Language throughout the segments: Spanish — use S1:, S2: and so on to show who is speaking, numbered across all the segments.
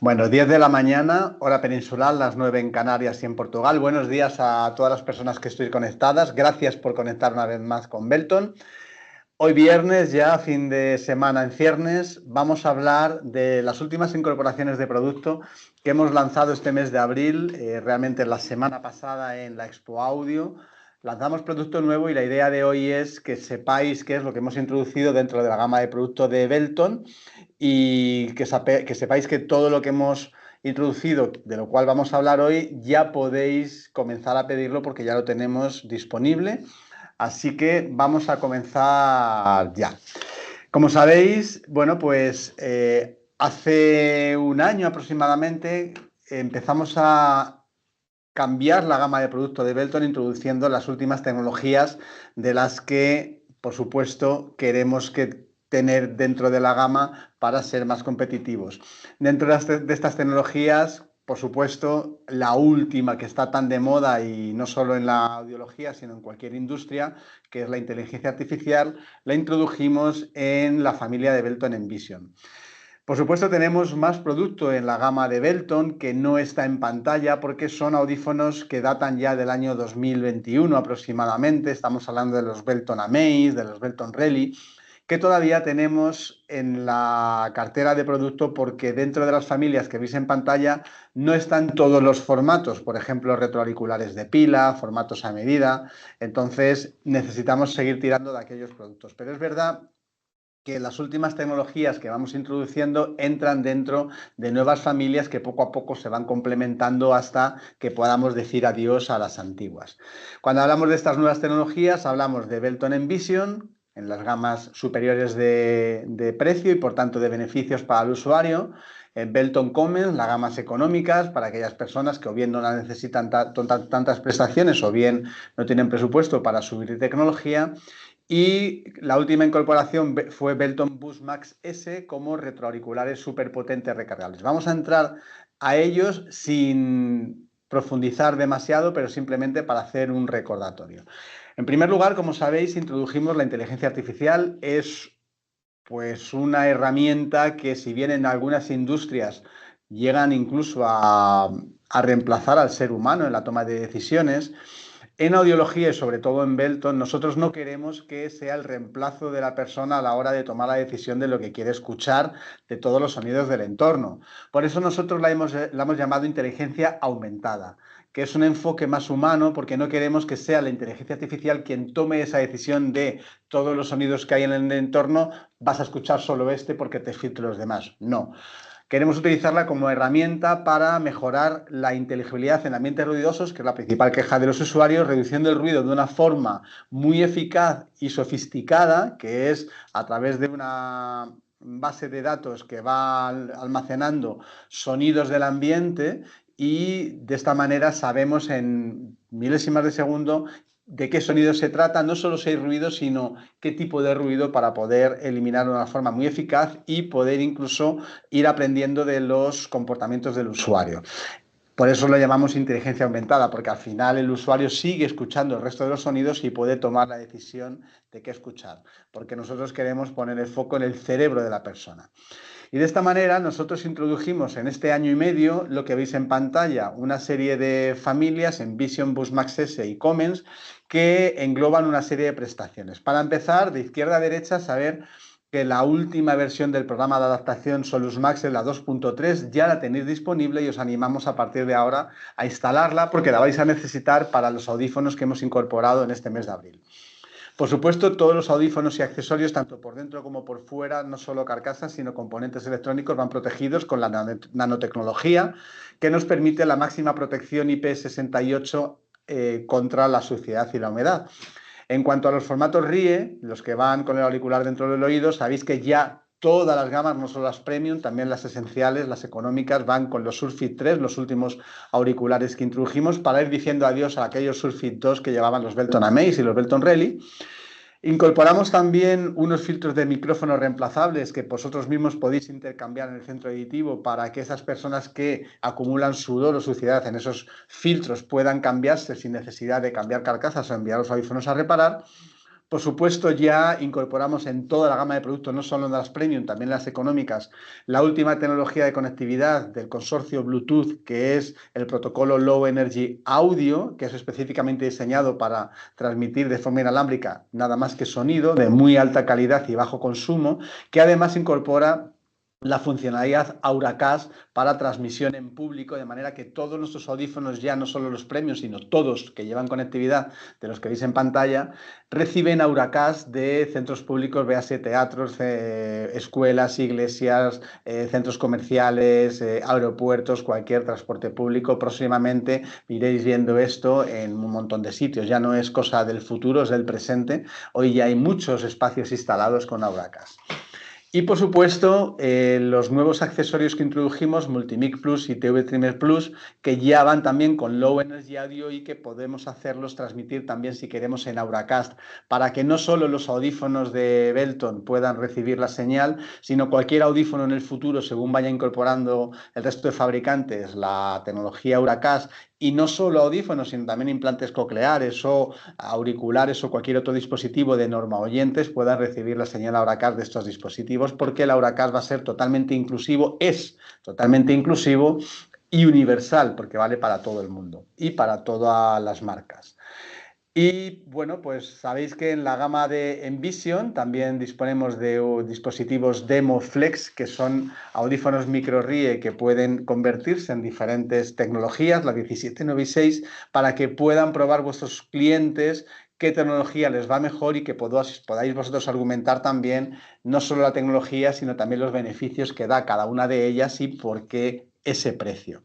S1: Bueno, 10 de la mañana, hora peninsular, las 9 en Canarias y en Portugal. Buenos días a todas las personas que estoy conectadas. Gracias por conectar una vez más con Belton. Hoy viernes, ya fin de semana en ciernes, vamos a hablar de las últimas incorporaciones de producto que hemos lanzado este mes de abril, realmente la semana pasada en la Expo Audio. Lanzamos producto nuevo y la idea de hoy es que sepáis qué es lo que hemos introducido dentro de la gama de producto de Belton y que sepáis que todo lo que hemos introducido, de lo cual vamos a hablar hoy, ya podéis comenzar a pedirlo porque ya lo tenemos disponible. Así que vamos a comenzar ya. Como sabéis, bueno, pues hace un año aproximadamente empezamos a cambiar la gama de productos de Belton introduciendo las últimas tecnologías de las que, por supuesto, queremos tener dentro de la gama para ser más competitivos. Dentro de estas tecnologías, por supuesto, la última que está tan de moda y no solo en la audiología, sino en cualquier industria, que es la inteligencia artificial, la introdujimos en la familia de Belton Envision. Por supuesto, tenemos más producto en la gama de Belton que no está en pantalla porque son audífonos que datan ya del año 2021 aproximadamente. Estamos hablando de los Belton Amaze, de los Belton Rally, que todavía tenemos en la cartera de producto porque dentro de las familias que veis en pantalla no están todos los formatos, por ejemplo, retroauriculares de pila, formatos a medida. Entonces, necesitamos seguir tirando de aquellos productos. Pero es verdad que las últimas tecnologías que vamos introduciendo entran dentro de nuevas familias que poco a poco se van complementando hasta que podamos decir adiós a las antiguas. Cuando hablamos de estas nuevas tecnologías, hablamos de Belton Envision, en las gamas superiores de precio y por tanto de beneficios para el usuario, Belton Commons, las gamas económicas para aquellas personas que o bien no necesitan tantas prestaciones o bien no tienen presupuesto para subir de tecnología. Y la última incorporación fue Belton Boost Max S como retroauriculares súper potentes recargables. Vamos a entrar a ellos sin profundizar demasiado, pero simplemente para hacer un recordatorio. En primer lugar, como sabéis, introdujimos la inteligencia artificial. Es pues una herramienta que, si bien en algunas industrias llegan incluso a reemplazar al ser humano en la toma de decisiones, en audiología y sobre todo en Belton, nosotros no queremos que sea el reemplazo de la persona a la hora de tomar la decisión de lo que quiere escuchar de todos los sonidos del entorno. Por eso nosotros la hemos llamado inteligencia aumentada, que es un enfoque más humano porque no queremos que sea la inteligencia artificial quien tome esa decisión de todos los sonidos que hay en el entorno, vas a escuchar solo este porque te filtro los demás. No. Queremos utilizarla como herramienta para mejorar la inteligibilidad en ambientes ruidosos, que es la principal queja de los usuarios, reduciendo el ruido de una forma muy eficaz y sofisticada, que es a través de una base de datos que va almacenando sonidos del ambiente y de esta manera sabemos en milésimas de segundo de qué sonido se trata, no solo si hay ruido, sino qué tipo de ruido para poder eliminar de una forma muy eficaz y poder incluso ir aprendiendo de los comportamientos del usuario. Por eso lo llamamos inteligencia aumentada, porque al final el usuario sigue escuchando el resto de los sonidos y puede tomar la decisión de qué escuchar, porque nosotros queremos poner el foco en el cerebro de la persona. Y de esta manera nosotros introdujimos en este año y medio lo que veis en pantalla, una serie de familias en Vision, Boost Max S y Commons que engloban una serie de prestaciones. Para empezar, de izquierda a derecha, saber que la última versión del programa de adaptación Solus Max, la 2.3, ya la tenéis disponible y os animamos a partir de ahora a instalarla porque la vais a necesitar para los audífonos que hemos incorporado en este mes de abril. Por supuesto, todos los audífonos y accesorios, tanto por dentro como por fuera, no solo carcasas, sino componentes electrónicos, van protegidos con la nanotecnología que nos permite la máxima protección IP68 contra la suciedad y la humedad. En cuanto a los formatos RIE, los que van con el auricular dentro del oído, sabéis que ya todas las gamas, no solo las premium, también las esenciales, las económicas, van con los Surfit 3, los últimos auriculares que introdujimos, para ir diciendo adiós a aquellos Surfit 2 que llevaban los Belton Amaze y los Belton Rally. Incorporamos también unos filtros de micrófono reemplazables que vosotros mismos podéis intercambiar en el centro editivo para que esas personas que acumulan sudor o suciedad en esos filtros puedan cambiarse sin necesidad de cambiar carcasas o enviar los audífonos a reparar. Por supuesto, ya incorporamos en toda la gama de productos, no solo en las premium, también en las económicas, la última tecnología de conectividad del consorcio Bluetooth, que es el protocolo Low Energy Audio, que es específicamente diseñado para transmitir de forma inalámbrica nada más que sonido de muy alta calidad y bajo consumo, que además incorpora la funcionalidad Auracast para transmisión en público, de manera que todos nuestros audífonos, ya no solo los premium, sino todos que llevan conectividad, de los que veis en pantalla, reciben Auracast de centros públicos, véase teatros, escuelas, iglesias, centros comerciales, aeropuertos, cualquier transporte público. Próximamente iréis viendo esto en un montón de sitios. Ya no es cosa del futuro, es del presente. Hoy ya hay muchos espacios instalados con Auracast. Y por supuesto, los nuevos accesorios que introdujimos, Multimic Plus y TV Trimmer Plus, que ya van también con Low Energy Audio y que podemos hacerlos transmitir también si queremos en Auracast, para que no solo los audífonos de Belton puedan recibir la señal, sino cualquier audífono en el futuro, según vaya incorporando el resto de fabricantes la tecnología Auracast, y no solo audífonos, sino también implantes cocleares o auriculares o cualquier otro dispositivo de norma oyentes puedan recibir la señal Auracast de estos dispositivos, porque el Auracast va a ser totalmente inclusivo, es totalmente inclusivo y universal, porque vale para todo el mundo y para todas las marcas. Y bueno, pues sabéis que en la gama de Envision también disponemos de dispositivos Demo Flex, que son audífonos microRIE que pueden convertirse en diferentes tecnologías, la 1796, para que puedan probar vuestros clientes qué tecnología les va mejor y que podáis vosotros argumentar también no solo la tecnología, sino también los beneficios que da cada una de ellas y por qué ese precio.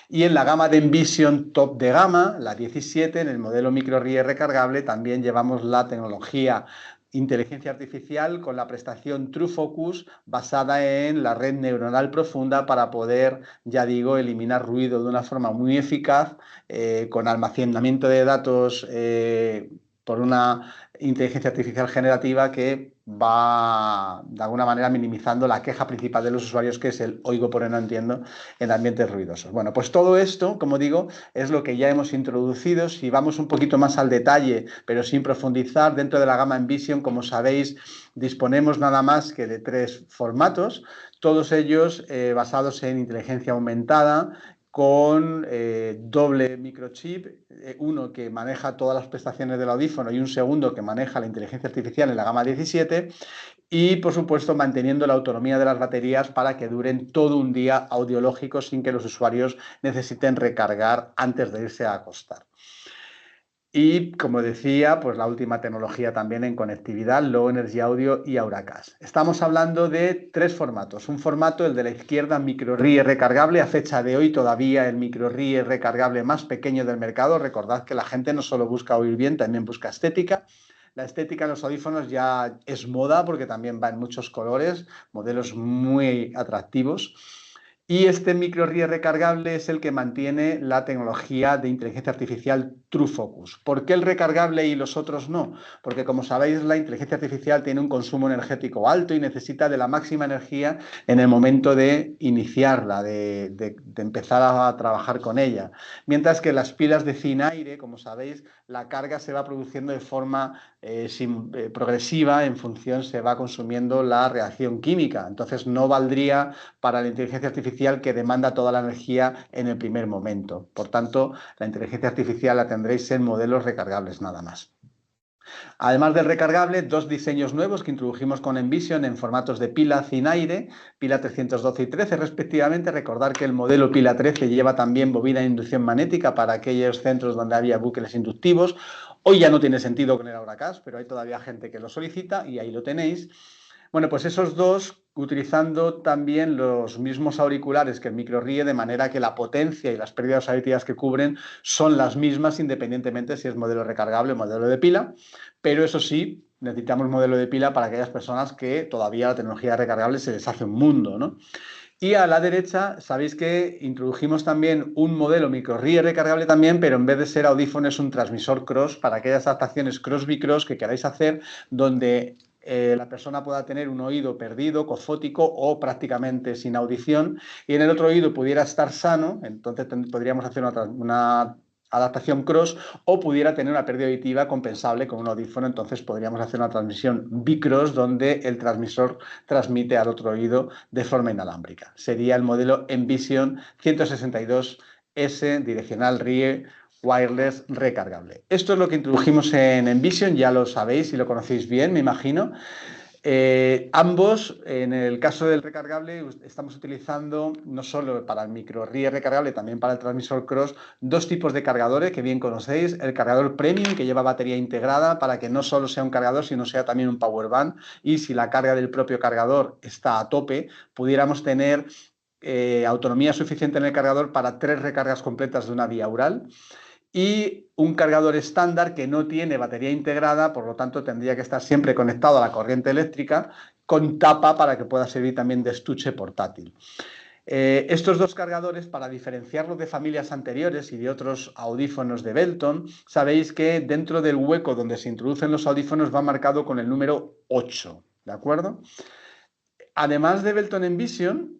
S1: Y en la gama de Envision top de gama, la 17, en el modelo microRIE recargable, también llevamos la tecnología inteligencia artificial con la prestación TrueFocus basada en la red neuronal profunda para poder, ya digo, eliminar ruido de una forma muy eficaz, con almacenamiento de datos por una inteligencia artificial generativa que va de alguna manera minimizando la queja principal de los usuarios, que es el oigo pero no entiendo en ambientes ruidosos. Bueno, pues todo esto, como digo, es lo que ya hemos introducido. Si vamos un poquito más al detalle, pero sin profundizar, dentro de la gama Envision, como sabéis, disponemos nada más que de 3 formatos, todos ellos basados en inteligencia aumentada, con doble microchip, uno que maneja todas las prestaciones del audífono y un segundo que maneja la inteligencia artificial en la gama 17, y por supuesto manteniendo la autonomía de las baterías para que duren todo un día audiológico sin que los usuarios necesiten recargar antes de irse a acostar. Y como decía, pues la última tecnología también en conectividad, Low Energy Audio y Auracast. Estamos hablando de 3 formatos. Un formato, el de la izquierda, microRIE recargable. A fecha de hoy todavía el microRIE recargable más pequeño del mercado. Recordad que la gente no solo busca oír bien, también busca estética. La estética en los audífonos ya es moda porque también va en muchos colores, modelos muy atractivos. Y este microRIE recargable es el que mantiene la tecnología de inteligencia artificial TrueFocus. ¿Por qué el recargable y los otros no? Porque, como sabéis, la inteligencia artificial tiene un consumo energético alto y necesita de la máxima energía en el momento de iniciarla, de empezar a trabajar con ella. Mientras que las pilas de Zin-Aire, como sabéis, la carga se va produciendo de forma progresiva, en función se va consumiendo la reacción química. Entonces no valdría para la inteligencia artificial, que demanda toda la energía en el primer momento. Por tanto, la inteligencia artificial la tendréis en modelos recargables nada más. Además del recargable, 2 diseños nuevos que introdujimos con Envision en formatos de pila Zin-Aire, pila 312 y 13 respectivamente. Recordar que el modelo pila 13 lleva también bobina de inducción magnética para aquellos centros donde había bucles inductivos. Hoy ya no tiene sentido con el Auracast, pero hay todavía gente que lo solicita y ahí lo tenéis. Bueno, pues esos 2 utilizando también los mismos auriculares que el microRIE, de manera que la potencia y las pérdidas auditivas que cubren son las mismas, independientemente si es modelo recargable o modelo de pila. Pero eso sí, necesitamos modelo de pila para aquellas personas que todavía la tecnología recargable se les hace un mundo, ¿no? Y a la derecha, sabéis que introdujimos también un modelo microRIE recargable también, pero en vez de ser audífono es un transmisor cross para aquellas adaptaciones cross-bicross que queráis hacer, donde la persona pueda tener un oído perdido, cofótico o prácticamente sin audición, y en el otro oído pudiera estar sano. Entonces podríamos hacer una adaptación cross, o pudiera tener una pérdida auditiva compensable con un audífono. Entonces podríamos hacer una transmisión bicross donde el transmisor transmite al otro oído de forma inalámbrica. Sería el modelo Envision 162S direccional RIE wireless recargable. Esto es lo que introdujimos en Envision, ya lo sabéis y lo conocéis bien, me imagino. Ambos, en el caso del recargable, estamos utilizando no solo para el micro RIE recargable, también para el transmisor cross, dos tipos de cargadores que bien conocéis. El cargador premium, que lleva batería integrada para que no solo sea un cargador, sino sea también un power bank. Y si la carga del propio cargador está a tope, pudiéramos tener autonomía suficiente en el cargador para 3 recargas completas de una vía oral. Y un cargador estándar que no tiene batería integrada, por lo tanto tendría que estar siempre conectado a la corriente eléctrica con tapa para que pueda servir también de estuche portátil. Estos dos cargadores, para diferenciarlos de familias anteriores y de otros audífonos de Belton, sabéis que dentro del hueco donde se introducen los audífonos va marcado con el número 8, ¿de acuerdo? Además de Belton Envision,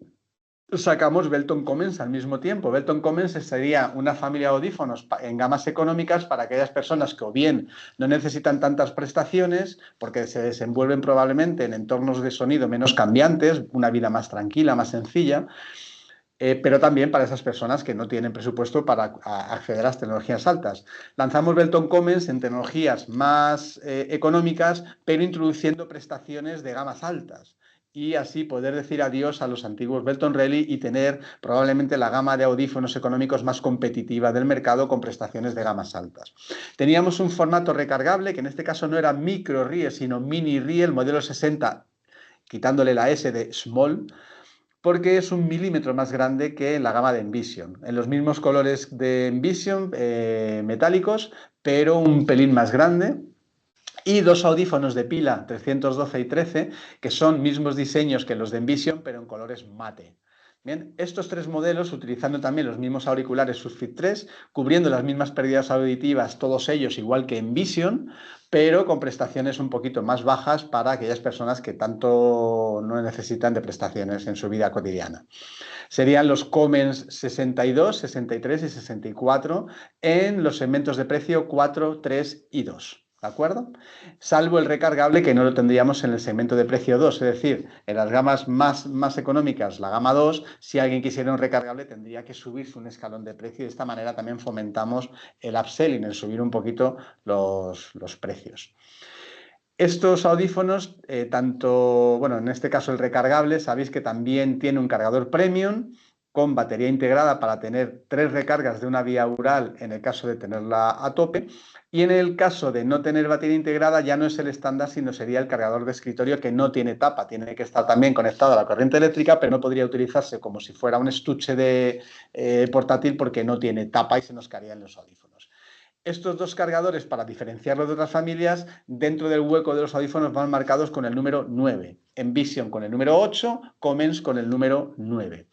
S1: sacamos Belton Comens al mismo tiempo. Belton Comens sería una familia de audífonos en gamas económicas para aquellas personas que o bien no necesitan tantas prestaciones porque se desenvuelven probablemente en entornos de sonido menos cambiantes, una vida más tranquila, más sencilla, pero también para esas personas que no tienen presupuesto para acceder a las tecnologías altas. Lanzamos Belton Comens en tecnologías más económicas, pero introduciendo prestaciones de gamas altas. Y así poder decir adiós a los antiguos Belton Rally y tener probablemente la gama de audífonos económicos más competitiva del mercado con prestaciones de gamas altas. Teníamos un formato recargable que en este caso no era micro RIE sino mini RIE, el modelo 60, quitándole la S de small, porque es 1 milímetro más grande que la gama de Envision. En los mismos colores de Envision, metálicos, pero un pelín más grande. Y dos audífonos de pila 312 y 13, que son mismos diseños que los de Envision, pero en colores mate. Bien, estos 3 modelos, utilizando también los mismos auriculares Surfit 3, cubriendo las mismas pérdidas auditivas, todos ellos igual que Envision, pero con prestaciones un poquito más bajas para aquellas personas que tanto no necesitan de prestaciones en su vida cotidiana. Serían los Comens 62, 63 y 64 en los segmentos de precio 4, 3 y 2. ¿De acuerdo? Salvo el recargable, que no lo tendríamos en el segmento de precio 2, es decir, en las gamas más económicas, la gama 2, si alguien quisiera un recargable tendría que subirse un escalón de precio y de esta manera también fomentamos el upselling, el subir un poquito los precios. Estos audífonos, en este caso el recargable, sabéis que también tiene un cargador premium con batería integrada para tener 3 recargas de una vía oral en el caso de tenerla a tope. Y en el caso de no tener batería integrada ya no es el estándar, sino sería el cargador de escritorio que no tiene tapa. Tiene que estar también conectado a la corriente eléctrica, pero no podría utilizarse como si fuera un estuche de portátil porque no tiene tapa y se nos caerían los audífonos. Estos dos cargadores, para diferenciarlos de otras familias, dentro del hueco de los audífonos van marcados con el número 9. Envision con el número 8, Comens con el número 9.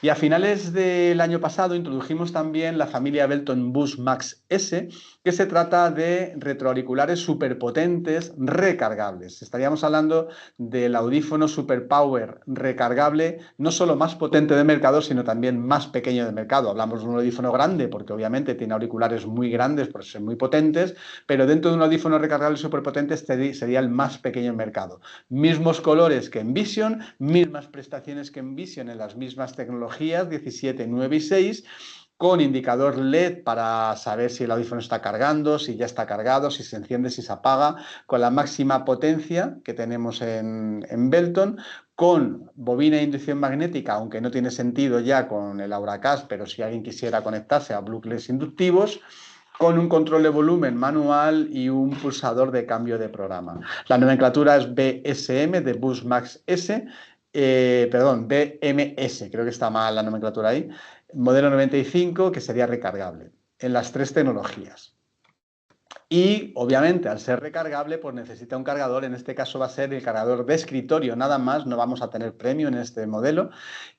S1: Y a finales del año pasado introdujimos también la familia Belton Boost Max S, que se trata de retroauriculares superpotentes recargables. Estaríamos hablando del audífono Superpower recargable, no solo más potente de mercado, sino también más pequeño de mercado. Hablamos de un audífono grande, porque obviamente tiene auriculares muy grandes, por ser muy potentes, pero dentro de un audífono recargable superpotente sería el más pequeño de mercado. Mismos colores que Envision, mismas prestaciones que Envision en las mismas tecnologías, 17, 9 y 6, con indicador LED para saber si el audífono está cargando, si ya está cargado, si se enciende, si se apaga, con la máxima potencia que tenemos en Belton, con bobina de inducción magnética, aunque no tiene sentido ya con el Auracast, pero si alguien quisiera conectarse a bucles inductivos, con un control de volumen manual y un pulsador de cambio de programa. La nomenclatura es BSM, de Boost Max S, BMS, creo que está mal la nomenclatura ahí, modelo 95, que sería recargable, en las 3 tecnologías. Y, obviamente, al ser recargable, pues necesita un cargador, en este caso va a ser el cargador de escritorio, nada más, no vamos a tener premium en este modelo.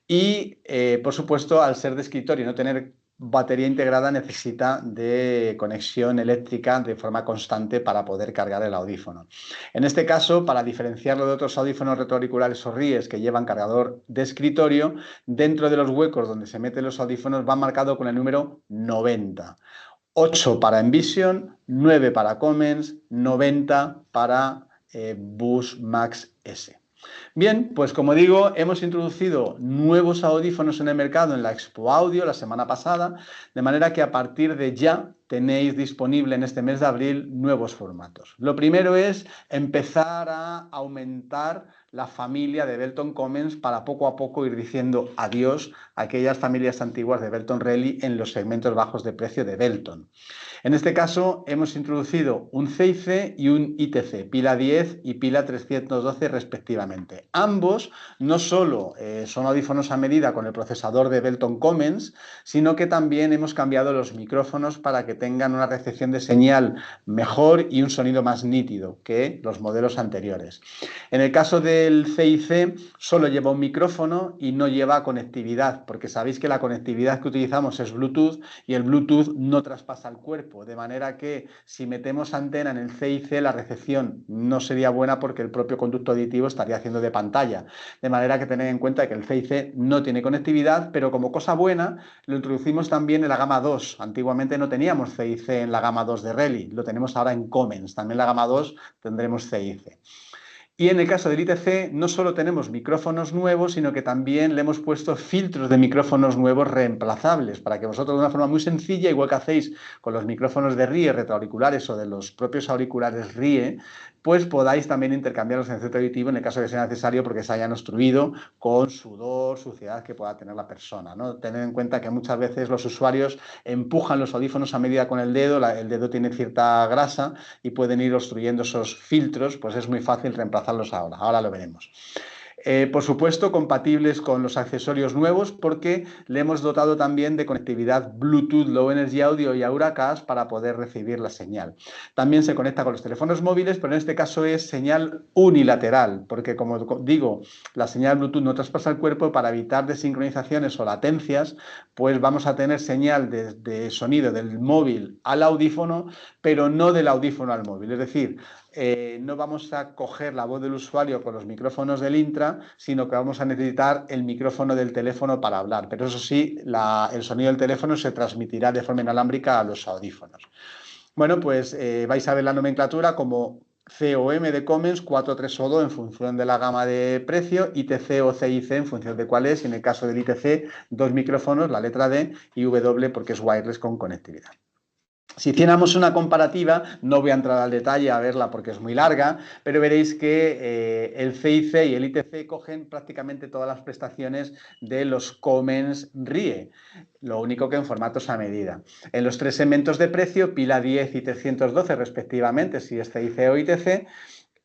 S1: Y, por supuesto, al ser de escritorio y no tener batería integrada, necesita de conexión eléctrica de forma constante para poder cargar el audífono. En este caso, para diferenciarlo de otros audífonos retroauriculares o RIEs que llevan cargador de escritorio, dentro de los huecos donde se meten los audífonos va marcado con el número 90. 8 para Envision, 9 para Comens, 90 para Boost Max S. Bien, pues como digo, hemos introducido nuevos audífonos en el mercado en la Expo Audio la semana pasada, de manera que a partir de ya tenéis disponible en este mes de abril nuevos formatos. Lo primero es empezar a aumentar la familia de Belton Comens para poco a poco ir diciendo adiós a aquellas familias antiguas de Belton Rally en los segmentos bajos de precio de Belton. En este caso hemos introducido un CIC y un ITC, pila 10 y pila 312 respectivamente. Ambos no solo son audífonos a medida con el procesador de Belton Comens, sino que también hemos cambiado los micrófonos para que tengan una recepción de señal mejor y un sonido más nítido que los modelos anteriores. En el caso del CIC solo lleva un micrófono y no lleva conectividad, porque sabéis que la conectividad que utilizamos es Bluetooth y el Bluetooth no traspasa el cuerpo, de manera que si metemos antena en el CIC la recepción no sería buena porque el propio conducto auditivo estaría haciendo de pantalla, de manera que tened en cuenta que el CIC no tiene conectividad, pero como cosa buena lo introducimos también en la gama 2. Antiguamente no teníamos CIC en la gama 2 de Rally, lo tenemos ahora en Comens, también en la gama 2 tendremos CIC. Y en el caso del ITC no solo tenemos micrófonos nuevos, sino que también le hemos puesto filtros de micrófonos nuevos reemplazables, para que vosotros de una forma muy sencilla, igual que hacéis con los micrófonos de RIE, retroauriculares o de los propios auriculares RIE, pues podáis también intercambiarlos en el centro auditivo en el caso de que sea necesario porque se hayan obstruido con sudor, suciedad que pueda tener la persona, ¿no? Tened en cuenta que muchas veces los usuarios empujan los audífonos a medida con el dedo tiene cierta grasa y pueden ir obstruyendo esos filtros, pues es muy fácil reemplazarlos ahora lo veremos. Por supuesto, compatibles con los accesorios nuevos porque le hemos dotado también de conectividad Bluetooth Low Energy Audio y Auracast para poder recibir la señal. También se conecta con los teléfonos móviles, pero en este caso es señal unilateral, porque como digo, la señal Bluetooth no traspasa el cuerpo. Para evitar desincronizaciones o latencias, pues vamos a tener señal de sonido del móvil al audífono, pero no del audífono al móvil. Es decir, no vamos a coger la voz del usuario con los micrófonos del Intra, sino que vamos a necesitar el micrófono del teléfono para hablar. Pero eso sí, el sonido del teléfono se transmitirá de forma inalámbrica a los audífonos. Bueno, pues vais a ver la nomenclatura como COM de Comens, 432 en función de la gama de precio, ITC o CIC en función de cuál es. Y en el caso del ITC, 2 micrófonos, la letra D, y W porque es wireless con conectividad. Si hiciéramos una comparativa, no voy a entrar al detalle a verla porque es muy larga, pero veréis que el CIC y el ITC cogen prácticamente todas las prestaciones de los Comens RIE, lo único que en formatos a medida. En los 3 segmentos de precio, pila 10 y 312 respectivamente, si es CIC o ITC.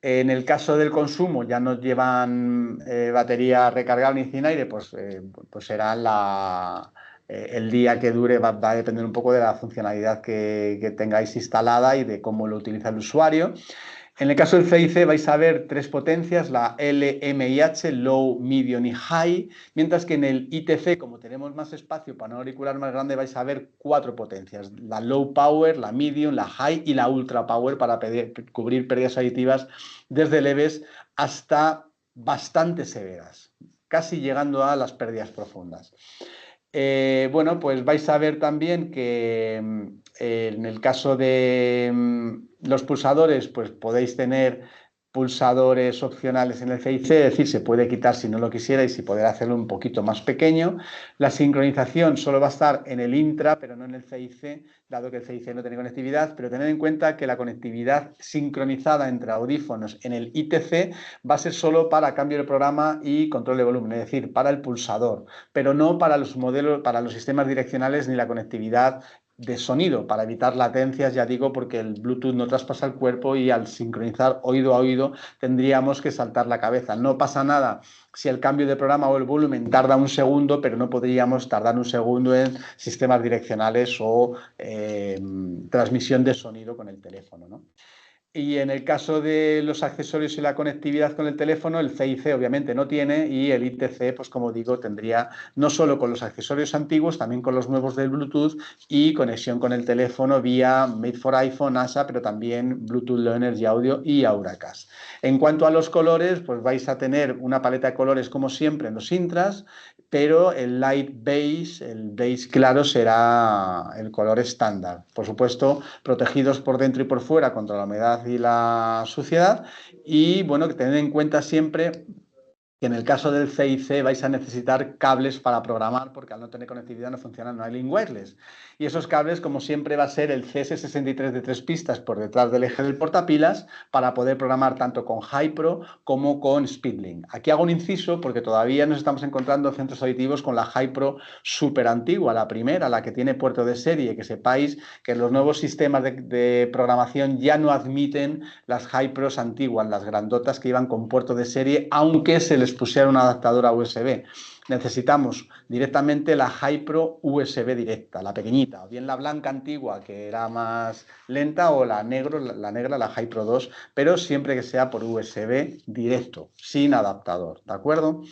S1: En el caso del consumo ya no llevan batería recargable ni sin aire, pues será el día que dure va a depender un poco de la funcionalidad que tengáis instalada y de cómo lo utiliza el usuario. En el caso del CIC vais a ver 3 potencias, la L, M y H, Low, Medium y High, mientras que en el ITC, como tenemos más espacio para un auricular más grande, vais a ver 4 potencias, la Low Power, la Medium, la High y la Ultra Power para cubrir pérdidas auditivas desde leves hasta bastante severas, casi llegando a las pérdidas profundas. Bueno, pues vais a ver también que en el caso de los pulsadores, pues podéis tener pulsadores opcionales en el CIC, es decir, se puede quitar si no lo quisierais y poder hacerlo un poquito más pequeño. La sincronización solo va a estar en el Intra, pero no en el CIC, dado que el CIC no tiene conectividad, pero tened en cuenta que la conectividad sincronizada entre audífonos en el ITC va a ser solo para cambio de programa y control de volumen, es decir, para el pulsador, pero no para los modelos, para los sistemas direccionales ni la conectividad de sonido, para evitar latencias, ya digo, porque el Bluetooth no traspasa el cuerpo y al sincronizar oído a oído tendríamos que saltar la cabeza. No pasa nada si el cambio de programa o el volumen tarda un segundo, pero no podríamos tardar un segundo en sistemas direccionales o transmisión de sonido con el teléfono, ¿no? Y en el caso de los accesorios y la conectividad con el teléfono, el CIC obviamente no tiene y el ITC, pues como digo, tendría no solo con los accesorios antiguos, también con los nuevos del Bluetooth y conexión con el teléfono vía Made for iPhone, NASA, pero también Bluetooth Low Energy Audio y Auracast. En cuanto a los colores, pues vais a tener una paleta de colores como siempre en los Intras, pero el light beige, el beige claro, será el color estándar. Por supuesto, protegidos por dentro y por fuera contra la humedad y la suciedad. Y bueno, que tened en cuenta siempre que en el caso del CIC vais a necesitar cables para programar, porque al no tener conectividad no funciona, no hay link wireless. Y esos cables, como siempre, va a ser el CS63 de 3 pistas por detrás del eje del portapilas para poder programar tanto con Hypro como con Speedlink. Aquí hago un inciso porque todavía nos estamos encontrando centros auditivos con la Hypro súper antigua, la primera, la que tiene puerto de serie, que sepáis que los nuevos sistemas de programación ya no admiten las Hypros antiguas, las grandotas que iban con puerto de serie, aunque se les pusiera una adaptadora USB. Necesitamos directamente la Hypro USB directa, la pequeñita, o bien la blanca antigua que era más lenta, o la negra, la Hypro 2, pero siempre que sea por USB directo, sin adaptador, ¿de acuerdo?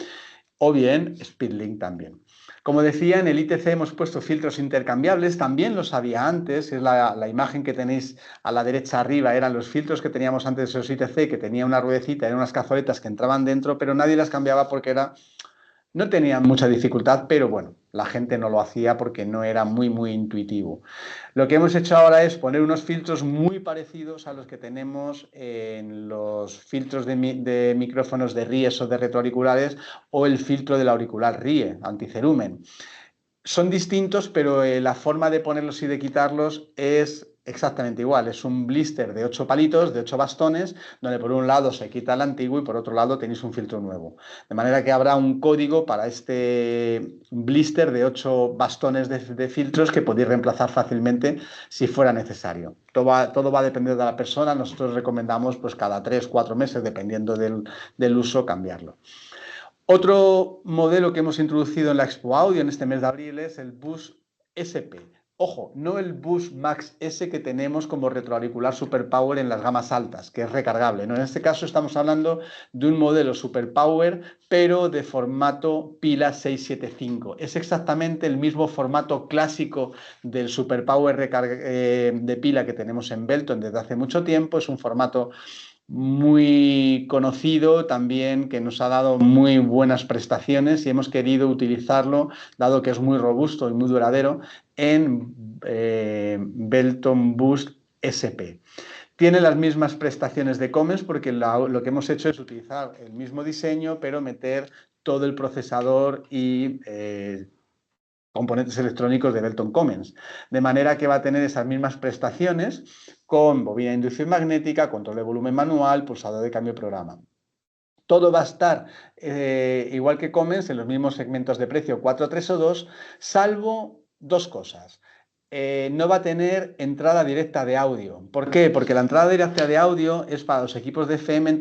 S1: O bien Speedlink también. Como decía, en el ITC hemos puesto filtros intercambiables, también los había antes, es la imagen que tenéis a la derecha arriba, eran los filtros que teníamos antes de los ITC, que tenía una ruedecita, eran unas cazoletas que entraban dentro, pero nadie las cambiaba porque no tenían mucha dificultad, pero bueno, la gente no lo hacía porque no era muy intuitivo. Lo que hemos hecho ahora es poner unos filtros muy parecidos a los que tenemos en los filtros de micrófonos de Ries o de retroauriculares, o el filtro del auricular Rie, anticerumen. Son distintos, pero la forma de ponerlos y de quitarlos es exactamente igual. Es un blister de 8 palitos, de 8 bastones, donde por un lado se quita el antiguo y por otro lado tenéis un filtro nuevo. De manera que habrá un código para este blister de 8 bastones de filtros que podéis reemplazar fácilmente si fuera necesario. Todo va a depender de la persona. Nosotros recomendamos pues cada 3-4 meses, dependiendo del uso, cambiarlo. Otro modelo que hemos introducido en la Expo Audio en este mes de abril es el Bus SP. Ojo, no el Bus Max S que tenemos como retroauricular Superpower en las gamas altas, que es recargable, ¿no? En este caso estamos hablando de un modelo Superpower, pero de formato pila 675. Es exactamente el mismo formato clásico del Superpower de pila que tenemos en Belton desde hace mucho tiempo. Es un formato muy conocido también, que nos ha dado muy buenas prestaciones, y hemos querido utilizarlo, dado que es muy robusto y muy duradero, en Belton Boost SP. Tiene las mismas prestaciones de Comens, porque lo que hemos hecho es utilizar el mismo diseño, pero meter todo el procesador y componentes electrónicos de Belton Comens, de manera que va a tener esas mismas prestaciones, con bobina de inducción magnética, control de volumen manual, pulsador de cambio de programa. Todo va a estar igual que Comens, en los mismos segmentos de precio 4, 3 o 2, salvo dos cosas. No va a tener entrada directa de audio. ¿Por qué? Porque la entrada directa de audio es para los equipos de FM,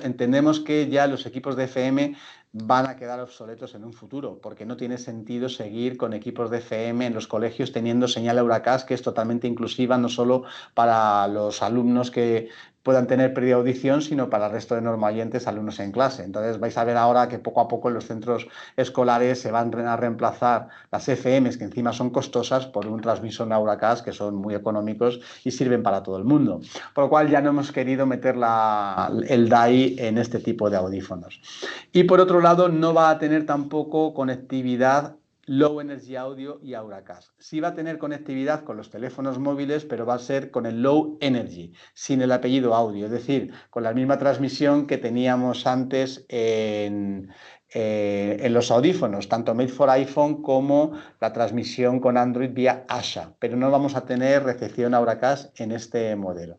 S1: entendemos que ya los equipos de FM van a quedar obsoletos en un futuro, porque no tiene sentido seguir con equipos de FM en los colegios teniendo señal Euracast, que es totalmente inclusiva, no solo para los alumnos que puedan tener pérdida de audición, sino para el resto de normoyentes, alumnos en clase. Entonces vais a ver ahora que poco a poco en los centros escolares se van a reemplazar las FMs, que encima son costosas, por un transmisor Auracast, que son muy económicos y sirven para todo el mundo. Por lo cual ya no hemos querido meter el DAI en este tipo de audífonos. Y por otro lado, no va a tener tampoco conectividad Low Energy Audio y Auracast. Sí va a tener conectividad con los teléfonos móviles, pero va a ser con el Low Energy, sin el apellido Audio, es decir, con la misma transmisión que teníamos antes en los audífonos, tanto Made for iPhone como la transmisión con Android vía ASHA, pero no vamos a tener recepción Auracast en este modelo.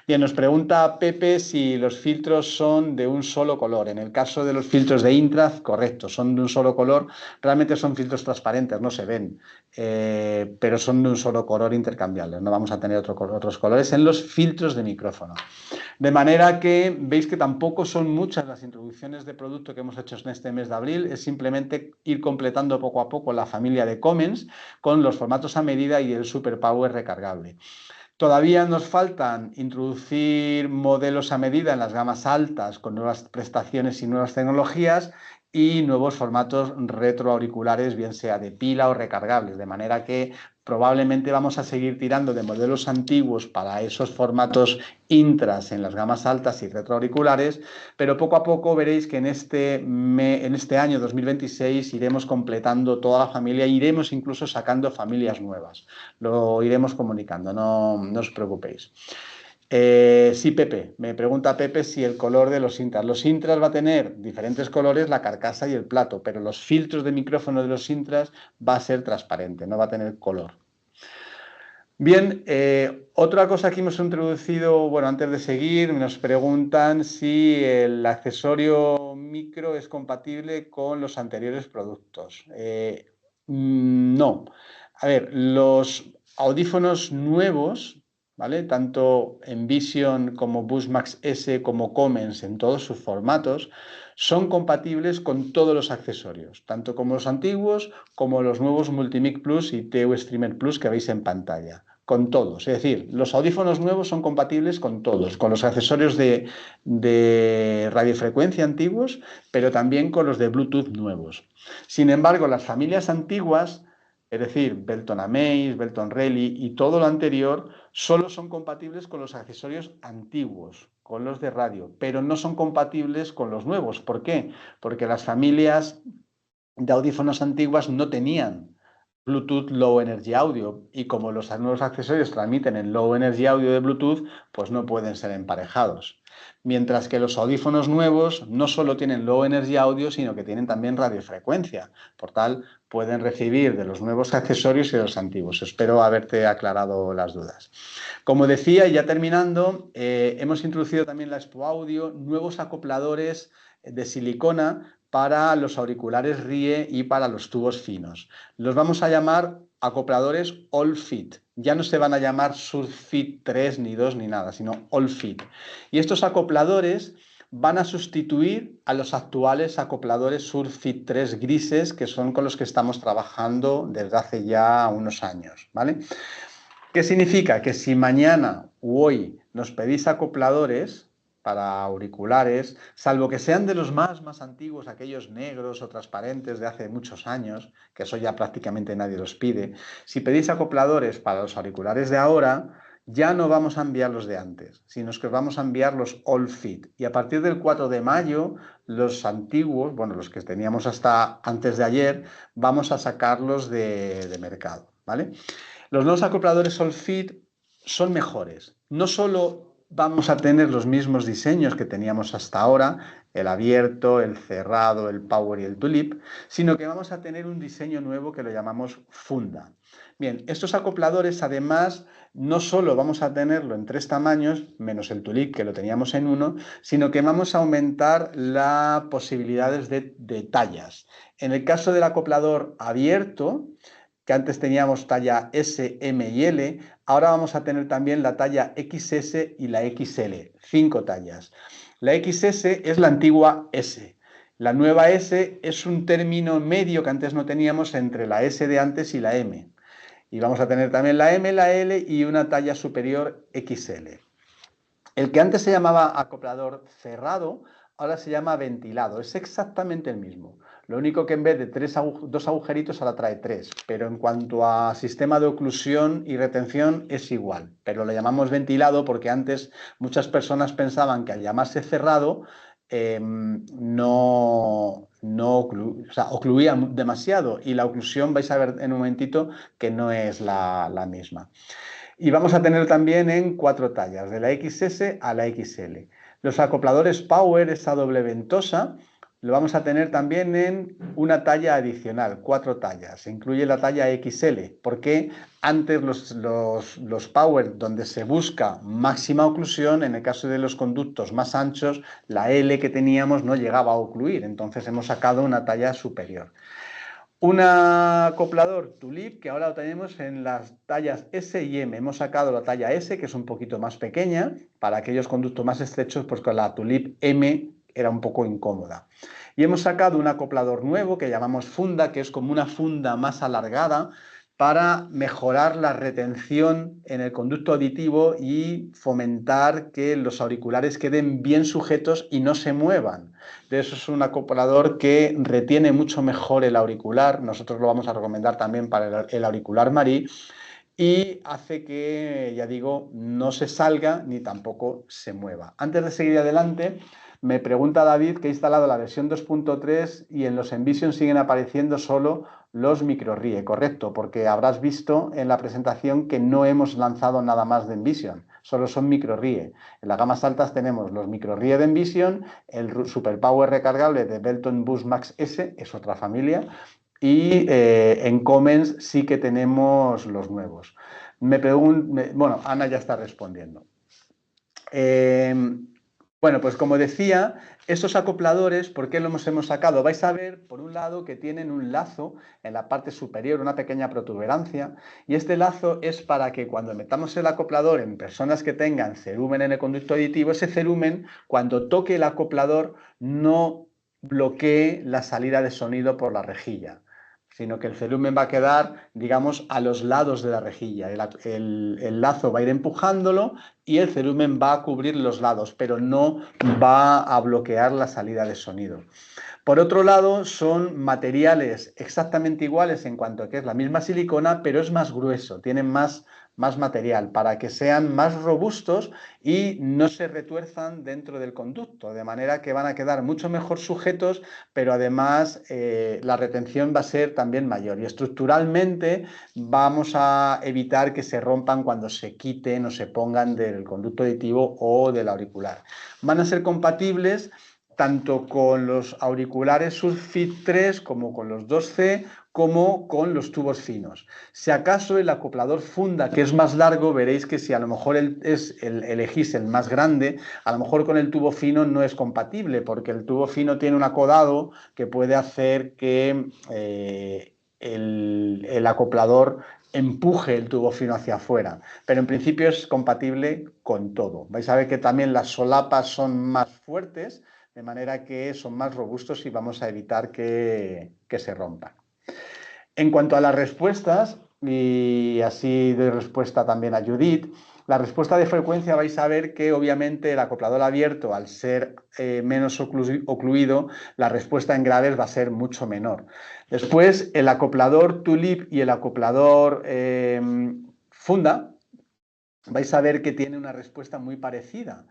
S1: Bien, nos pregunta Pepe si los filtros son de un solo color. En el caso de los filtros de Intrad, correcto, son de un solo color. Realmente son filtros transparentes, no se ven, pero son de un solo color intercambiable. No vamos a tener otros colores en los filtros de micrófono. De manera que veis que tampoco son muchas las introducciones de producto que hemos hecho en este mes de abril, es simplemente ir completando poco a poco la familia de Comens con los formatos a medida y el Superpower recargable. Todavía nos faltan introducir modelos a medida en las gamas altas con nuevas prestaciones y nuevas tecnologías, y nuevos formatos retroauriculares, bien sea de pila o recargables, de manera que probablemente vamos a seguir tirando de modelos antiguos para esos formatos intras en las gamas altas y retroauriculares, pero poco a poco veréis que en este año 2026 iremos completando toda la familia, iremos incluso sacando familias nuevas, lo iremos comunicando, no os preocupéis. Sí, Pepe, me pregunta Pepe si el color de los intras. Los intras va a tener diferentes colores, la carcasa y el plato, pero los filtros de micrófono de los intras va a ser transparente, no va a tener color. Bien, otra cosa que hemos introducido, bueno, antes de seguir, nos preguntan si el accesorio micro es compatible con los anteriores productos. No. A ver, los audífonos nuevos, ¿vale? Tanto Envision como Bushmax S como Comens en todos sus formatos, son compatibles con todos los accesorios, tanto como los antiguos como los nuevos Multimic Plus y TU Streamer Plus que veis en pantalla. Con todos, es decir, los audífonos nuevos son compatibles con todos, con los accesorios de radiofrecuencia antiguos, pero también con los de Bluetooth nuevos. Sin embargo, las familias antiguas, es decir, Belton Amaze, Belton Rally y todo lo anterior, solo son compatibles con los accesorios antiguos, con los de radio, pero no son compatibles con los nuevos. ¿Por qué? Porque las familias de audífonos antiguas no tenían Bluetooth Low Energy Audio y como los nuevos accesorios transmiten en Low Energy Audio de Bluetooth, pues no pueden ser emparejados. Mientras que los audífonos nuevos no solo tienen Low Energy Audio, sino que tienen también radiofrecuencia. Por tal, pueden recibir de los nuevos accesorios y de los antiguos. Espero haberte aclarado las dudas. Como decía, y ya terminando, hemos introducido también la Expo Audio, nuevos acopladores de silicona para los auriculares RIE y para los tubos finos. Los vamos a llamar acopladores All Fit. Ya no se van a llamar Surfit 3 ni 2 ni nada, sino All Fit. Y estos acopladores van a sustituir a los actuales acopladores Surfit 3 grises, que son con los que estamos trabajando desde hace ya unos años, ¿vale? ¿Qué significa? Que si mañana u hoy nos pedís acopladores para auriculares, salvo que sean de los más antiguos, aquellos negros o transparentes de hace muchos años, que eso ya prácticamente nadie los pide, si pedís acopladores para los auriculares de ahora, ya no vamos a enviar los de antes, sino que os vamos a enviar los All Fit. Y a partir del 4 de mayo, los antiguos, bueno, los que teníamos hasta antes de ayer, vamos a sacarlos de mercado, ¿vale? Los nuevos acopladores All Fit son mejores. No solo vamos a tener los mismos diseños que teníamos hasta ahora, el abierto, el cerrado, el power y el tulip, sino que vamos a tener un diseño nuevo que lo llamamos funda. Bien, estos acopladores además no solo vamos a tenerlo en 3 tamaños, menos el tulip que lo teníamos en 1, sino que vamos a aumentar las posibilidades de tallas. En el caso del acoplador abierto, que antes teníamos talla S, M y L, ahora vamos a tener también la talla XS y la XL, 5 tallas. La XS es la antigua S. La nueva S es un término medio que antes no teníamos entre la S de antes y la M. Y vamos a tener también la M, la L y una talla superior XL. El que antes se llamaba acoplador cerrado, ahora se llama ventilado. Es exactamente el mismo. Lo único que en vez de 2 agujeritos ahora trae 3. Pero en cuanto a sistema de oclusión y retención es igual. Pero lo llamamos ventilado porque antes muchas personas pensaban que al llamarse cerrado ocluía demasiado. Y la oclusión vais a ver en un momentito que no es la misma. Y vamos a tener también en 4 tallas, de la XS a la XL. Los acopladores Power, esa doble ventosa, lo vamos a tener también en una talla adicional, 4 tallas. Se incluye la talla XL, porque antes los Power, donde se busca máxima oclusión, en el caso de los conductos más anchos, la L que teníamos no llegaba a ocluir, entonces hemos sacado una talla superior. Un acoplador Tulip que ahora lo tenemos en las tallas S y M. Hemos sacado la talla S, que es un poquito más pequeña, para aquellos conductos más estrechos, pues con la Tulip M era un poco incómoda. Y hemos sacado un acoplador nuevo que llamamos funda, que es como una funda más alargada, para mejorar la retención en el conducto auditivo y fomentar que los auriculares queden bien sujetos y no se muevan. De eso es un acoplador que retiene mucho mejor el auricular. Nosotros lo vamos a recomendar también para el auricular Marí y hace que, ya digo, no se salga ni tampoco se mueva. Antes de seguir adelante, me pregunta David que he instalado la versión 2.3 y en los Envision siguen apareciendo solo los microRIE, correcto, porque habrás visto en la presentación que no hemos lanzado nada más de Envision, solo son microRIE. En las gamas altas tenemos los microRIE de Envision, el Superpower recargable de Belton Boost Max S, es otra familia, y en Comens sí que tenemos los nuevos. Bueno, Ana ya está respondiendo. Bueno, pues como decía, estos acopladores, ¿por qué los hemos sacado? Vais a ver, por un lado, que tienen un lazo en la parte superior, una pequeña protuberancia, y este lazo es para que cuando metamos el acoplador en personas que tengan cerumen en el conducto auditivo, ese cerumen, cuando toque el acoplador, no bloquee la salida de sonido por la rejilla, sino que el cerumen va a quedar, digamos, a los lados de la rejilla. El lazo va a ir empujándolo y el cerumen va a cubrir los lados, pero no va a bloquear la salida de sonido. Por otro lado, son materiales exactamente iguales en cuanto a que es la misma silicona, pero es más grueso, tienen más material para que sean más robustos y no se retuerzan dentro del conducto, de manera que van a quedar mucho mejor sujetos, pero además la retención va a ser también mayor y estructuralmente vamos a evitar que se rompan cuando se quiten o se pongan del conducto auditivo o del auricular. Van a ser compatibles tanto con los auriculares Surfit 3 como con los 2C, como con los tubos finos. Si acaso el acoplador funda, que es más largo, veréis que si a lo mejor elegís el más grande, a lo mejor con el tubo fino no es compatible, porque el tubo fino tiene un acodado que puede hacer que el acoplador empuje el tubo fino hacia afuera, pero en principio es compatible con todo. Vais a ver que también las solapas son más fuertes, de manera que son más robustos y vamos a evitar que se rompan. En cuanto a las respuestas, y así doy respuesta también a Judith, la respuesta de frecuencia vais a ver que obviamente el acoplador abierto, al ser menos ocluido, la respuesta en graves va a ser mucho menor. Después, el acoplador Tulip y el acoplador Funda, vais a ver que tiene una respuesta muy parecida.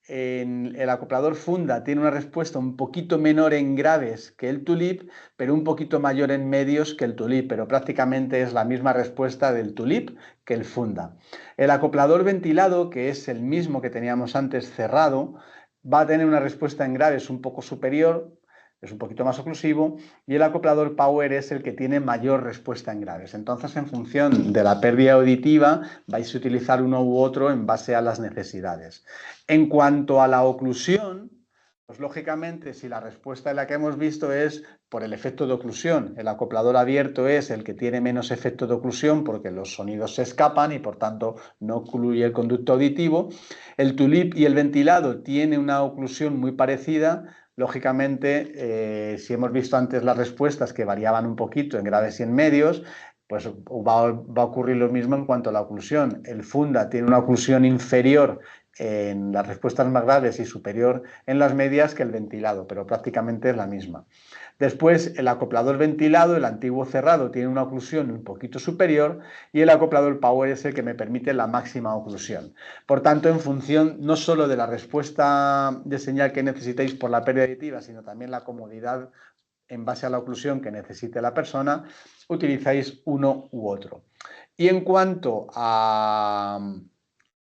S1: El acoplador Funda tiene una respuesta un poquito menor en graves que el Tulip, pero un poquito mayor en medios que el Tulip, pero prácticamente es la misma respuesta del Tulip que el Funda. El acoplador ventilado, que es el mismo que teníamos antes cerrado, va a tener una respuesta en graves un poco superior, es un poquito más oclusivo, y el acoplador Power es el que tiene mayor respuesta en graves. Entonces, en función de la pérdida auditiva, vais a utilizar uno u otro en base a las necesidades. En cuanto a la oclusión, pues lógicamente, si la respuesta en la que hemos visto es por el efecto de oclusión, el acoplador abierto es el que tiene menos efecto de oclusión porque los sonidos se escapan y por tanto no ocluye el conducto auditivo. El Tulip y el ventilado tienen una oclusión muy parecida. Lógicamente, si hemos visto antes las respuestas que variaban un poquito en graves y en medios, pues va a ocurrir lo mismo en cuanto a la oclusión. El Funda tiene una oclusión inferior en las respuestas más graves y superior en las medias que el ventilado, pero prácticamente es la misma. Después, el acoplador ventilado, el antiguo cerrado, tiene una oclusión un poquito superior y el acoplador Power es el que me permite la máxima oclusión. Por tanto, en función no solo de la respuesta de señal que necesitéis por la pérdida auditiva, sino también la comodidad en base a la oclusión que necesite la persona, utilizáis uno u otro. Y en cuanto a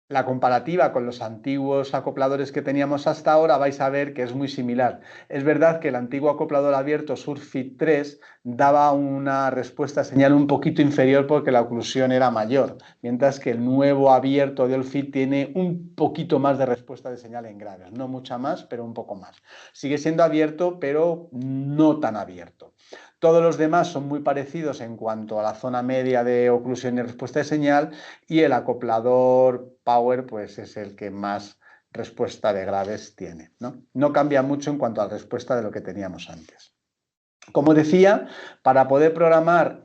S1: la comparativa con los antiguos acopladores que teníamos hasta ahora, vais a ver que es muy similar. Es verdad que el antiguo acoplador abierto Surfit 3 daba una respuesta de señal un poquito inferior porque la oclusión era mayor, mientras que el nuevo abierto de Olfit tiene un poquito más de respuesta de señal en graves, no mucha más, pero un poco más. Sigue siendo abierto, pero no tan abierto. Todos los demás son muy parecidos en cuanto a la zona media de oclusión y respuesta de señal, y el acoplador Power pues es el que más respuesta de graves tiene, ¿no? No cambia mucho en cuanto a la respuesta de lo que teníamos antes. Como decía, para poder programar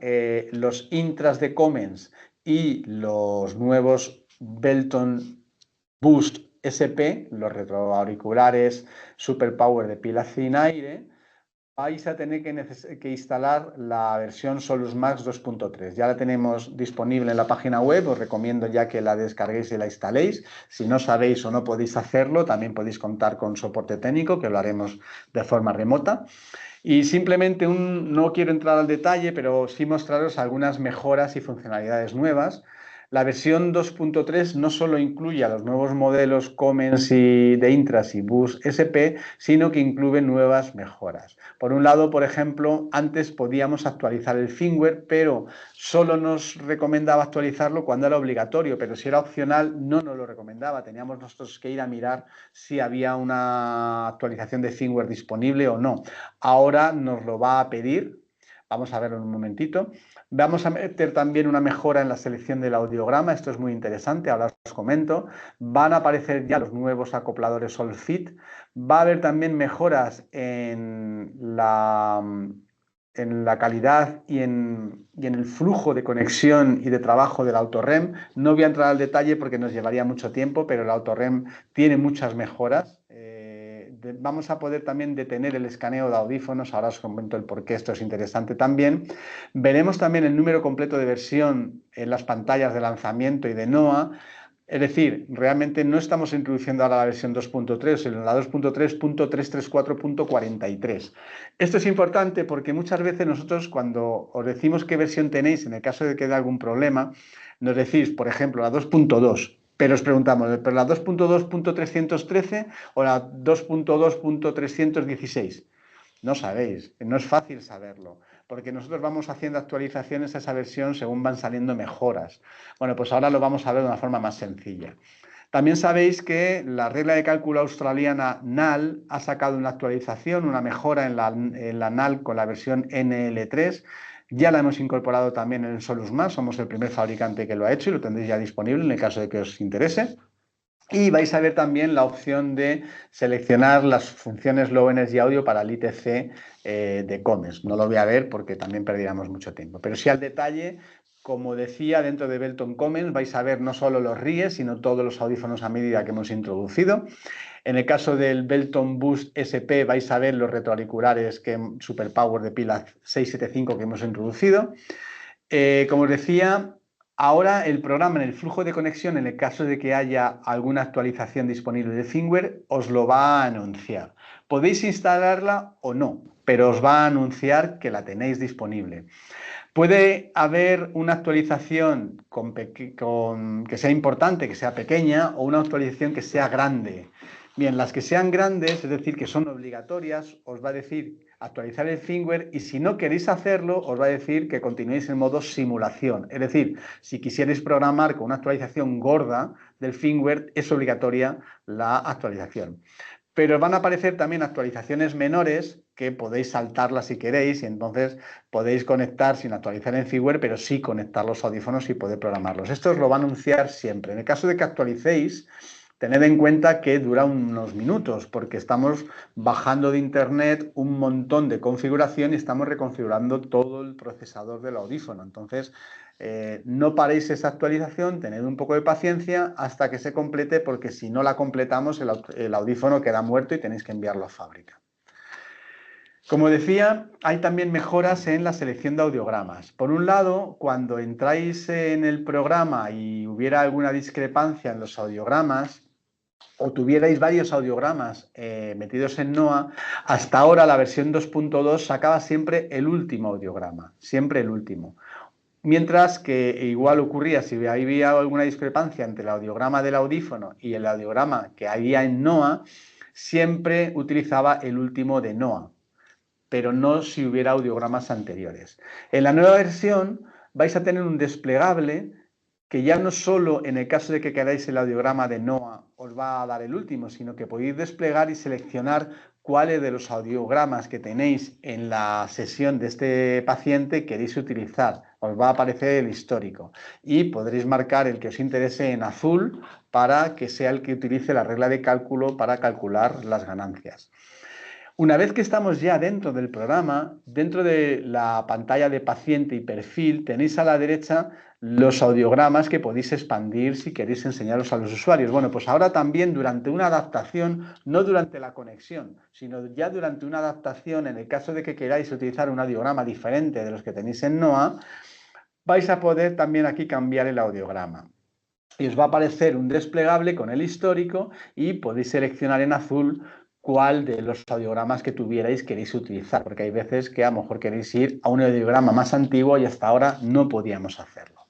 S1: los intras de Comens y los nuevos Belton Boost SP, los retroauriculares Super Power de pila sin aire, vais a tener que instalar la versión Solus Max 2.3. Ya la tenemos disponible en la página web, os recomiendo ya que la descarguéis y la instaléis. Si no sabéis o no podéis hacerlo, también podéis contar con soporte técnico, que lo haremos de forma remota. Y simplemente no quiero entrar al detalle, pero sí mostraros algunas mejoras y funcionalidades nuevas. La versión 2.3 no solo incluye a los nuevos modelos Comens y de Intras y Bus SP, sino que incluye nuevas mejoras. Por un lado, por ejemplo, antes podíamos actualizar el firmware, pero solo nos recomendaba actualizarlo cuando era obligatorio, pero si era opcional no nos lo recomendaba. Teníamos nosotros que ir a mirar si había una actualización de firmware disponible o no. Ahora nos lo va a pedir. Vamos a verlo en un momentito. Vamos a meter también una mejora en la selección del audiograma. Esto es muy interesante, ahora os comento. Van a aparecer ya los nuevos acopladores Solfit. Va a haber también mejoras en la calidad y en el flujo de conexión y de trabajo del AutoREM. No voy a entrar al detalle porque nos llevaría mucho tiempo, pero el AutoREM tiene muchas mejoras. Vamos a poder también detener el escaneo de audífonos. Ahora os comento el por qué esto es interesante también. Veremos también el número completo de versión en las pantallas de lanzamiento y de NOA. Es decir, realmente no estamos introduciendo ahora la versión 2.3, sino la 2.3.334.43. Esto es importante porque muchas veces nosotros, cuando os decimos qué versión tenéis, en el caso de que haya algún problema, nos decís, por ejemplo, la 2.2, pero os preguntamos, ¿pero la 2.2.313 o la 2.2.316? No sabéis, no es fácil saberlo, porque nosotros vamos haciendo actualizaciones a esa versión según van saliendo mejoras. Bueno, pues ahora lo vamos a ver de una forma más sencilla. También sabéis que la regla de cálculo australiana NAL ha sacado una actualización, una mejora en la NAL con la versión NL3. Ya la hemos incorporado también en el Solus Max, somos el primer fabricante que lo ha hecho y lo tendréis ya disponible en el caso de que os interese. Y vais a ver también la opción de seleccionar las funciones Low Energy Audio para el ITC de Comens. No lo voy a ver porque también perderíamos mucho tiempo. Pero sí al detalle, como decía, dentro de Belton Comens vais a ver no solo los RIEs, sino todos los audífonos a medida que hemos introducido. En el caso del Belton Boost SP vais a ver los retroauriculares Super Power de pila 675 que hemos introducido. Como os decía, ahora el programa en el flujo de conexión, en el caso de que haya alguna actualización disponible de firmware, os lo va a anunciar. Podéis instalarla o no, pero os va a anunciar que la tenéis disponible. Puede haber una actualización que sea importante, que sea pequeña, o una actualización que sea grande. Bien, las que sean grandes, es decir, que son obligatorias, os va a decir actualizar el firmware, y si no queréis hacerlo, os va a decir que continuéis en modo simulación. Es decir, si quisierais programar con una actualización gorda del firmware, es obligatoria la actualización. Pero van a aparecer también actualizaciones menores que podéis saltarlas si queréis, y entonces podéis conectar sin actualizar el firmware, pero sí conectar los audífonos y poder programarlos. Esto os lo va a anunciar siempre. En el caso de que actualicéis, tened en cuenta que dura unos minutos, porque estamos bajando de internet un montón de configuración y estamos reconfigurando todo el procesador del audífono. Entonces, no paréis esa actualización, tened un poco de paciencia hasta que se complete, porque si no la completamos, el audífono queda muerto y tenéis que enviarlo a fábrica. Como decía, hay también mejoras en la selección de audiogramas. Por un lado, cuando entráis en el programa y hubiera alguna discrepancia en los audiogramas, o tuvierais varios audiogramas metidos en NOA, hasta ahora la versión 2.2 sacaba siempre el último audiograma, siempre el último. Mientras que igual ocurría si había alguna discrepancia entre el audiograma del audífono y el audiograma que había en NOA, siempre utilizaba el último de NOA, pero no si hubiera audiogramas anteriores. En la nueva versión vais a tener un desplegable que ya no solo en el caso de que queráis el audiograma de NOA os va a dar el último, sino que podéis desplegar y seleccionar cuáles de los audiogramas que tenéis en la sesión de este paciente queréis utilizar. Os va a aparecer el histórico y podréis marcar el que os interese en azul para que sea el que utilice la regla de cálculo para calcular las ganancias. Una vez que estamos ya dentro del programa, dentro de la pantalla de paciente y perfil, tenéis a la derecha los audiogramas que podéis expandir si queréis enseñaros a los usuarios. Bueno, pues ahora también durante una adaptación, no durante la conexión, sino ya durante una adaptación, en el caso de que queráis utilizar un audiograma diferente de los que tenéis en NOA, vais a poder también aquí cambiar el audiograma. Y os va a aparecer un desplegable con el histórico y podéis seleccionar en azul cuál de los audiogramas que tuvierais queréis utilizar, porque hay veces que a lo mejor queréis ir a un audiograma más antiguo y hasta ahora no podíamos hacerlo.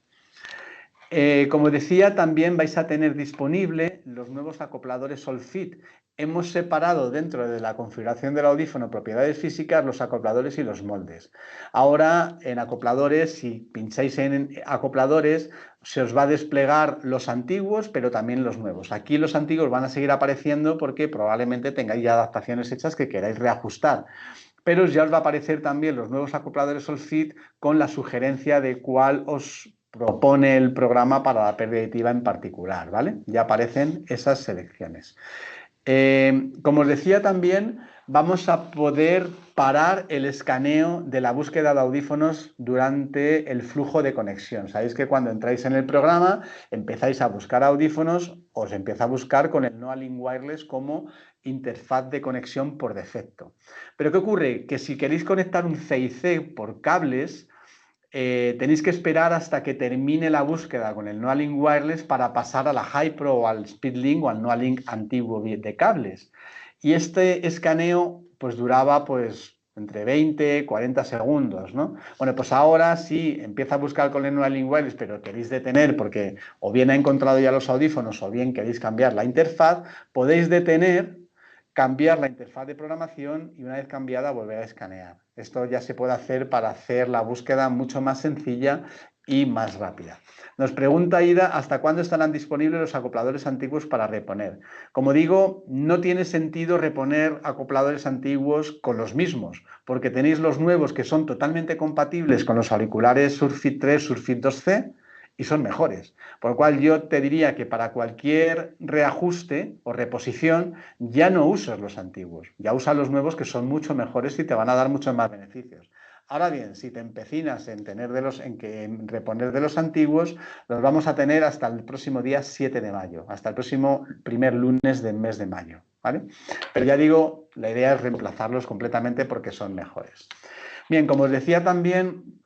S1: Como decía, también vais a tener disponible los nuevos acopladores Solfit. Hemos separado dentro de la configuración del audífono propiedades físicas los acopladores y los moldes. Ahora en acopladores, si pincháis en acopladores, se os va a desplegar los antiguos, pero también los nuevos. Aquí los antiguos van a seguir apareciendo porque probablemente tengáis ya adaptaciones hechas que queráis reajustar. Pero ya os va a aparecer también los nuevos acopladores Solfit con la sugerencia de cuál os propone el programa para la pérdida auditiva en particular, ¿vale? Ya aparecen esas selecciones. Como os decía también, vamos a poder parar el escaneo de la búsqueda de audífonos durante el flujo de conexión. Sabéis que cuando entráis en el programa, empezáis a buscar audífonos, os empieza a buscar con el NoaLink Wireless como interfaz de conexión por defecto. Pero ¿qué ocurre? Que si queréis conectar un CIC por cables, tenéis que esperar hasta que termine la búsqueda con el NoaLink Wireless para pasar a la HiPro o al SpeedLink o al NoaLink antiguo de cables. Y este escaneo pues duraba pues entre 20 y 40 segundos, ¿no? Bueno, pues ahora sí empieza a buscar con el NoaLink Wireless, pero queréis detener porque o bien ha encontrado ya los audífonos o bien queréis cambiar la interfaz, podéis detener, cambiar la interfaz de programación y una vez cambiada volver a escanear. Esto ya se puede hacer para hacer la búsqueda mucho más sencilla y más rápida. Nos pregunta Ida, ¿hasta cuándo estarán disponibles los acopladores antiguos para reponer? Como digo, no tiene sentido reponer acopladores antiguos con los mismos, porque tenéis los nuevos que son totalmente compatibles con los auriculares Surfit 3, Surfit 2C, y son mejores. Por lo cual yo te diría que para cualquier reajuste o reposición ya no uses los antiguos, ya usa los nuevos que son mucho mejores y te van a dar muchos más beneficios. Ahora bien, si te empecinas en reponer de los antiguos, los vamos a tener hasta el próximo día 7 de mayo, hasta el próximo primer lunes del mes de mayo, ¿vale? Pero ya digo, la idea es reemplazarlos completamente porque son mejores. Bien, como os decía también,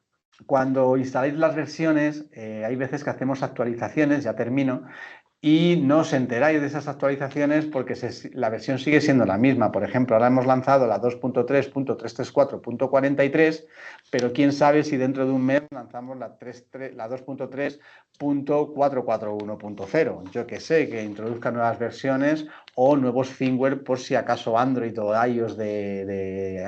S1: cuando instaláis las versiones, hay veces que hacemos actualizaciones, ya termino, y no os enteráis de esas actualizaciones porque la versión sigue siendo la misma. Por ejemplo, ahora hemos lanzado la 2.3.334.43, pero quién sabe si dentro de un mes lanzamos la 2.3.441.0. Yo que sé, que introduzca nuevas versiones o nuevos firmware por si acaso Android o iOS de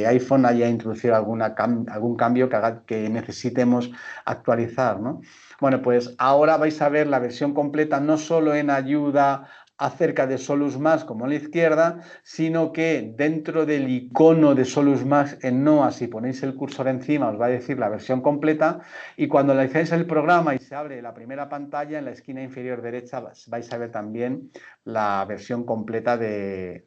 S1: iPhone haya introducido algún cambio que necesitemos actualizar, ¿no? Bueno, pues ahora vais a ver la versión completa no solo en ayuda acerca de Solus Max como a la izquierda, sino que dentro del icono de Solus Max en NOA, si ponéis el cursor encima, os va a decir la versión completa y cuando analizáis el programa y se abre la primera pantalla, en la esquina inferior derecha vais a ver también la versión completa del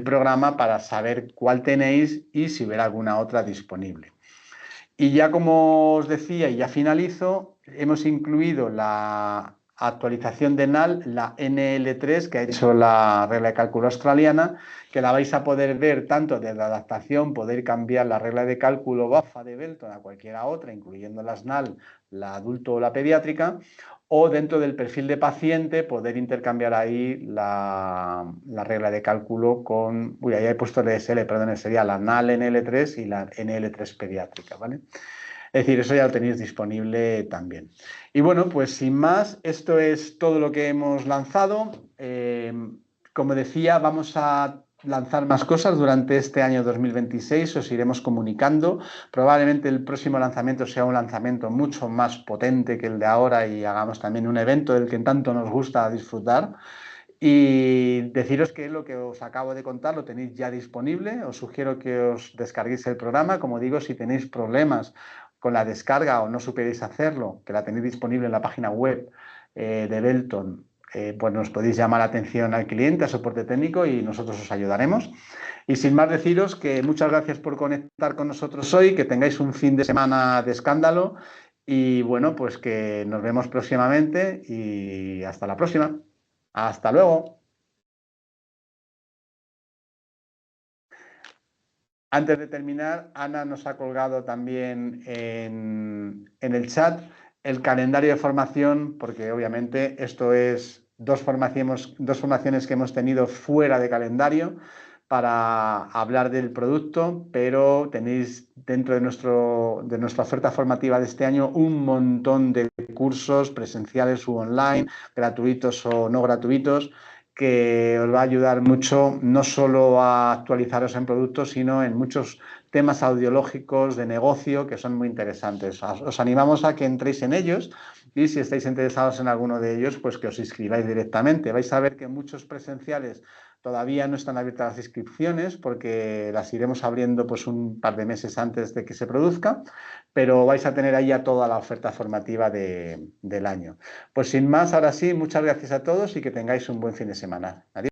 S1: programa para saber cuál tenéis y si hubiera alguna otra disponible. Y ya como os decía, y ya finalizo, hemos incluido la actualización de NAL, la NL3, que ha hecho la regla de cálculo australiana, que la vais a poder ver tanto desde la adaptación, poder cambiar la regla de cálculo BAFA de Belton a cualquiera otra, incluyendo las NAL, la adulto o la pediátrica, o dentro del perfil de paciente poder intercambiar ahí la regla de cálculo con... Uy, ahí he puesto DSL, perdón, sería la NAL NL3 y la NL3 pediátrica, ¿vale? Es decir, eso ya lo tenéis disponible también. Y bueno, pues sin más, esto es todo lo que hemos lanzado. Como decía, vamos a lanzar más cosas durante este año 2026, os iremos comunicando. Probablemente el próximo lanzamiento sea un lanzamiento mucho más potente que el de ahora y hagamos también un evento del que tanto nos gusta disfrutar. Y deciros que lo que os acabo de contar lo tenéis ya disponible. Os sugiero que os descarguéis el programa. Como digo, si tenéis problemas con la descarga o no supierais hacerlo, que la tenéis disponible en la página web de Belton, pues nos podéis llamar la atención al cliente, a soporte técnico y nosotros os ayudaremos. Y sin más deciros que muchas gracias por conectar con nosotros hoy, que tengáis un fin de semana de escándalo y bueno, pues que nos vemos próximamente y hasta la próxima. Hasta luego. Antes de terminar, Ana nos ha colgado también en el chat el calendario de formación, porque obviamente esto es dos formaciones que hemos tenido fuera de calendario para hablar del producto, pero tenéis dentro de nuestra oferta formativa de este año un montón de cursos presenciales u online, gratuitos o no gratuitos, que os va a ayudar mucho no solo a actualizaros en productos, sino en muchos temas audiológicos de negocio que son muy interesantes. Os animamos a que entréis en ellos y si estáis interesados en alguno de ellos, pues que os inscribáis directamente. Vais a ver que muchos presenciales todavía no están abiertas las inscripciones porque las iremos abriendo pues un par de meses antes de que se produzca, pero vais a tener ahí ya toda la oferta formativa del año. Pues sin más, ahora sí, muchas gracias a todos y que tengáis un buen fin de semana. Adiós.